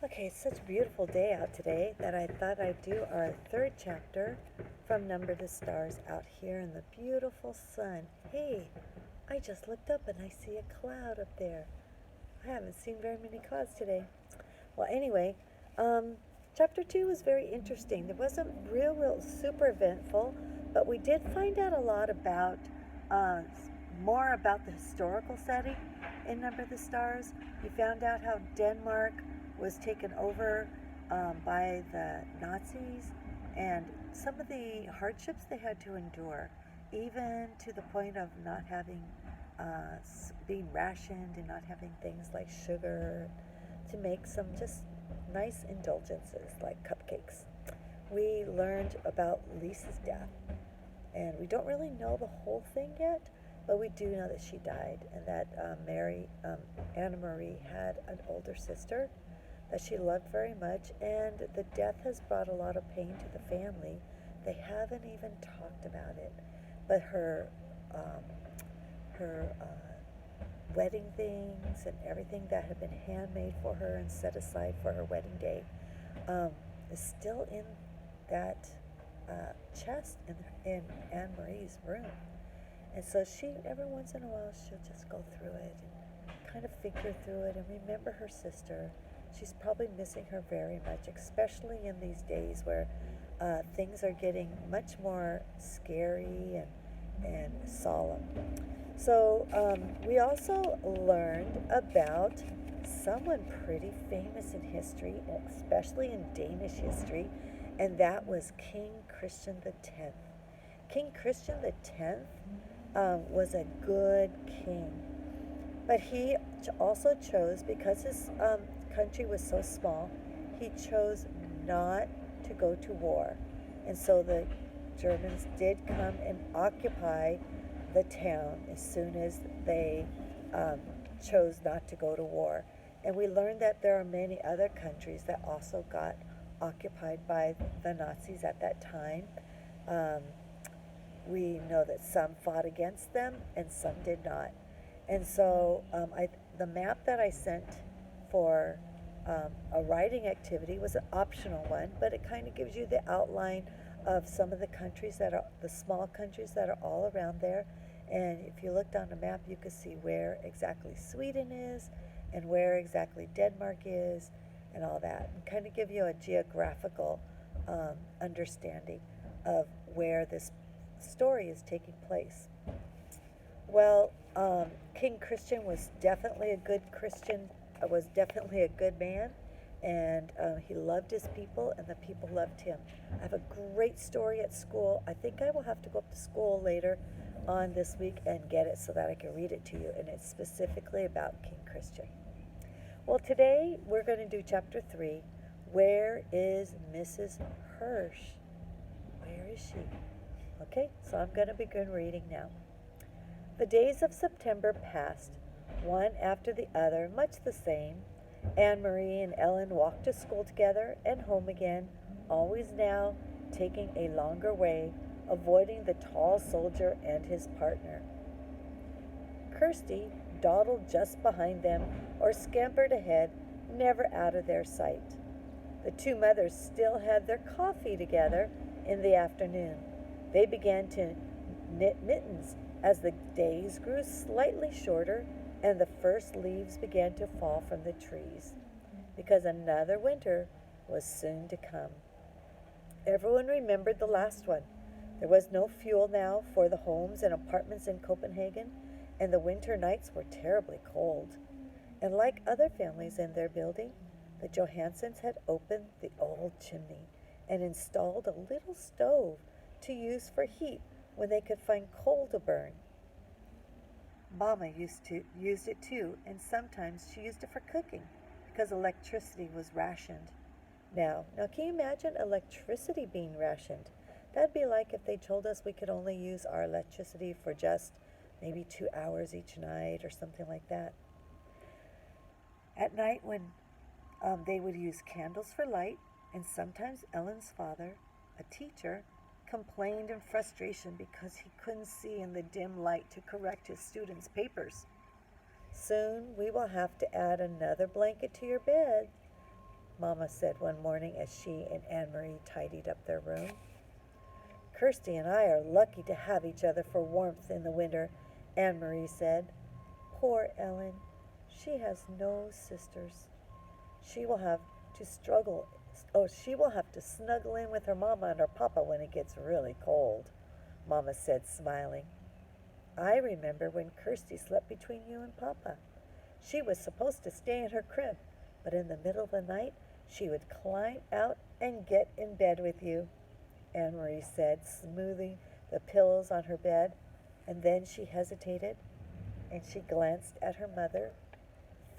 Okay, it's such a beautiful day out today that I thought I'd do our third chapter from Number the Stars out here in the beautiful sun. Hey, I just looked up and I see a cloud up there. I haven't seen very many clouds today. Well, anyway, um, chapter 2 was very interesting. It wasn't real super eventful, but we did find out a lot about uh, more about the historical setting in Number the Stars. We found out how Denmark was taken over by the Nazis and some of the hardships they had to endure, even to the point of not having being rationed and not having things like sugar to make some just nice indulgences like cupcakes. We learned about Lisa's death, and we don't really know the whole thing yet, but we do know that she died and that Anna Marie had an older sister that she loved very much, and the death has brought a lot of pain to the family. They haven't even talked about it, but um, her wedding things and everything that had been handmade for her and set aside for her wedding day um, is still in that chest in Anne Marie's room. And so she, every once in a while, she'll just go through it and kind of figure through it and remember her sister. She's probably missing her very much, especially in these days where things are getting much more scary and solemn. So we also learned about someone pretty famous in history, especially in Danish history, and that was King Christian X. King Christian X was a good king, but he also chose, because his country was so small, he chose not to go to war. And so the Germans did come and occupy the town as soon as they um, chose not to go to war. And we learned that there are many other countries that also got occupied by the Nazis at that time. Um, we know that some fought against them and some did not. And so the map that I sent for a writing activity was an optional one, but it kind of gives you the outline of some of the countries that are the small countries that are all around there. And if you looked on the map, you could see where exactly Sweden is and where exactly Denmark is and all that, and kind of give you a geographical understanding of where this story is taking place. Well, King Christian was definitely a good Christian, was definitely a good man, and he loved his people, and the people loved him. I have a great story at school. I think I will have to go up to school later on this week and get it so that I can read it to you, and it's specifically about King Christian. Well, today we're going to do chapter 3. Where is Mrs. Hirsch? Where is she? Okay, so I'm going to begin reading now. The days of September passed, one after the other, much the same. Anne Marie and Ellen walked to school together and home again, always now taking a longer way, avoiding the tall soldier and his partner. Kirsty dawdled just behind them or scampered ahead, never out of their sight. The two mothers still had their coffee together in the afternoon. They began to knit mittens as the days grew slightly shorter and the first leaves began to fall from the trees, because another winter was soon to come. Everyone remembered the last one. There was no fuel now for the homes and apartments in Copenhagen, and the winter nights were terribly cold. And like other families in their building, the Johansons had opened the old chimney and installed a little stove to use for heat when they could find coal to burn. Mama used it too, and sometimes she used it for cooking because electricity was rationed. Now, can you imagine electricity being rationed? That'd be like if they told us we could only use our electricity for just maybe 2 hours each night or something like that. At night, when they would use candles for light, and sometimes Ellen's father, a teacher, complained in frustration because he couldn't see in the dim light to correct his students' papers. Soon we will have to add another blanket to your bed, Mama said one morning as she and Anne Marie tidied up their room. Kirsty and I are lucky to have each other for warmth in the winter, Anne Marie said. Poor Ellen. She has no sisters. She will have to struggle. Oh, she will have to snuggle in with her mama and her papa when it gets really cold, Mama said, smiling. I remember when Kirsty slept between you and Papa. She was supposed to stay in her crib, but in the middle of the night she would climb out and get in bed with you, Anne Marie said, smoothing the pillows on her bed. And then she hesitated, and she glanced at her mother,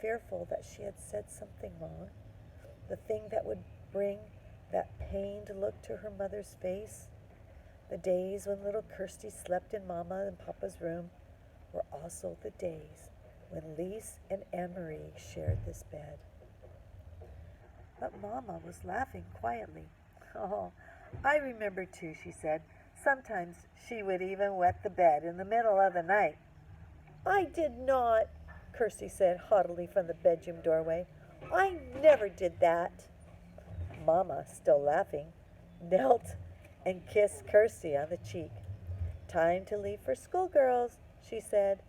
fearful that she had said something wrong, the thing that would bring that pained look to her mother's face. The days when little Kirsty slept in Mama and Papa's room were also the days when Lise and Anne Marie shared this bed. But Mama was laughing quietly. Oh, I remember too, she said. Sometimes she would even wet the bed in the middle of the night. I did not, Kirsty said haughtily from the bedroom doorway. I never did that. Mama, still laughing, knelt and kissed Kirsty on the cheek. Time to leave for school, girls, she said.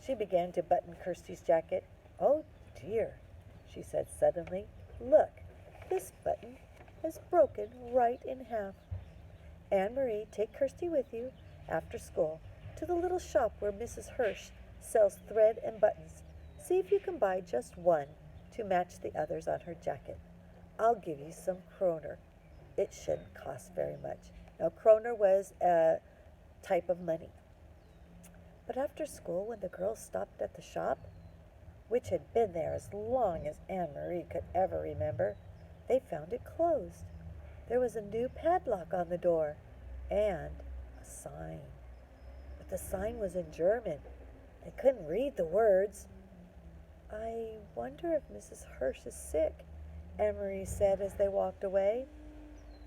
She began to button Kirsty's jacket. Oh, dear, she said suddenly. Look, this button is broken right in half. Anne Marie, take Kirsty with you after school to the little shop where Mrs. Hirsch sells thread and buttons. See if you can buy just one to match the others on her jacket. I'll give you some kroner. It shouldn't cost very much. Now, kroner was a type of money. But after school, when the girls stopped at the shop, which had been there as long as Anne Marie could ever remember, they found it closed. There was a new padlock on the door and a sign. But the sign was in German. They couldn't read the words. I wonder if Mrs. Hirsch is sick, Anne Marie said as they walked away.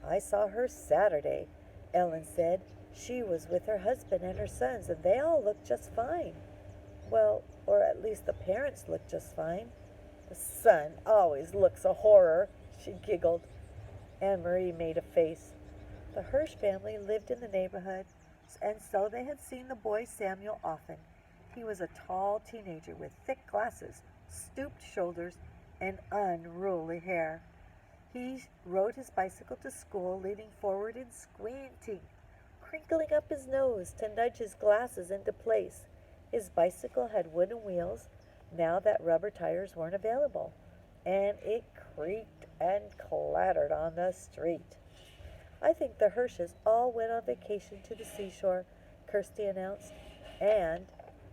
I saw her Saturday, Ellen said. She was with her husband and her sons, and they all looked just fine. Well, or at least the parents looked just fine. The son always looks a horror, she giggled. Anne Marie made a face. The Hirsch family lived in the neighborhood, and so they had seen the boy Samuel often. He was a tall teenager with thick glasses, stooped shoulders, and unruly hair. He rode his bicycle to school, leaning forward and squinting, crinkling up his nose to nudge his glasses into place. His bicycle had wooden wheels, now that rubber tires weren't available, and it creaked and clattered on the street. I think the Hirsches all went on vacation to the seashore, Kirsty announced, and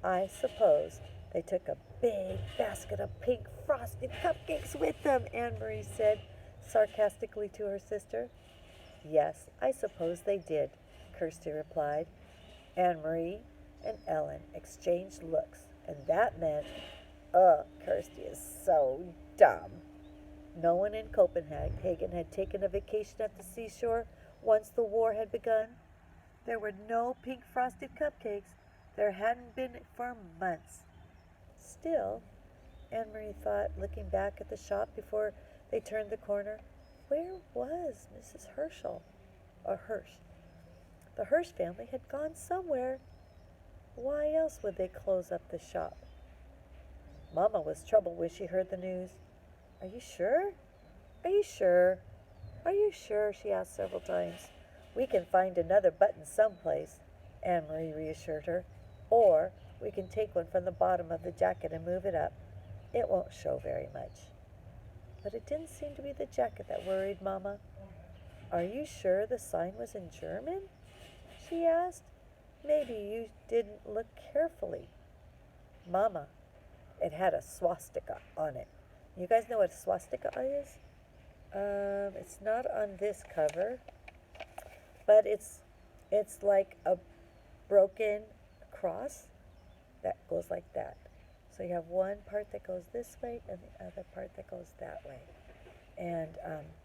I suppose they took a big basket of pink frosted cupcakes with them, Anne Marie said sarcastically to her sister. Yes, I suppose they did, Kirsty replied. Anne Marie and Ellen exchanged looks, and that meant, Kirsty is so dumb. No one in Copenhagen had taken a vacation at the seashore once the war had begun. There were no pink frosted cupcakes. There hadn't been for months. Still, Anne Marie thought, looking back at the shop before they turned the corner, where was Mrs. Herschel? Or Hirsch? The Hirsch family had gone somewhere. Why else would they close up the shop? Mama was troubled when she heard the news. Are you sure? Are you sure? Are you sure? She asked several times. We can find another button someplace, Anne Marie reassured her. Or we can take one from the bottom of the jacket and move it up. It won't show very much. But it didn't seem to be the jacket that worried Mama. Are you sure the sign was in German? She asked. Maybe you didn't look carefully. Mama, it had a swastika on it. You guys know what a swastika is? It's not on this cover, but it's like a broken cross that goes like that. So you have one part that goes this way and the other part that goes that way. And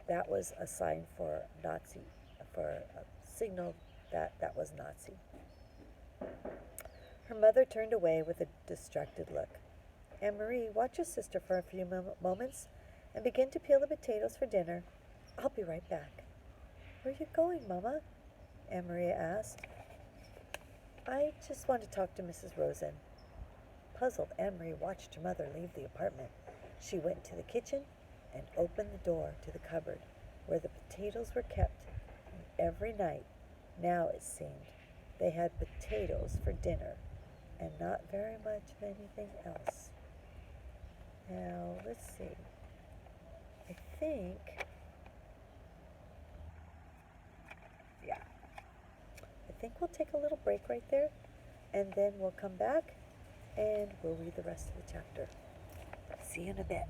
that was a sign for Nazi, for a signal that was Nazi. Her mother turned away with a distracted look. Anne Marie, watch your sister for a few moments. and begin to peel the potatoes for dinner. I'll be right back." "Where are you going, Mama?" Aunt Maria asked. "I just want to talk to Mrs. Rosen." Puzzled, Aunt Maria watched her mother leave the apartment. She went to the kitchen and opened the door to the cupboard where the potatoes were kept. And every night, now it seemed, they had potatoes for dinner and not very much of anything else. Now, let's see. I think, yeah, I think we'll take a little break right there, and then we'll come back and we'll read the rest of the chapter. See you in a bit.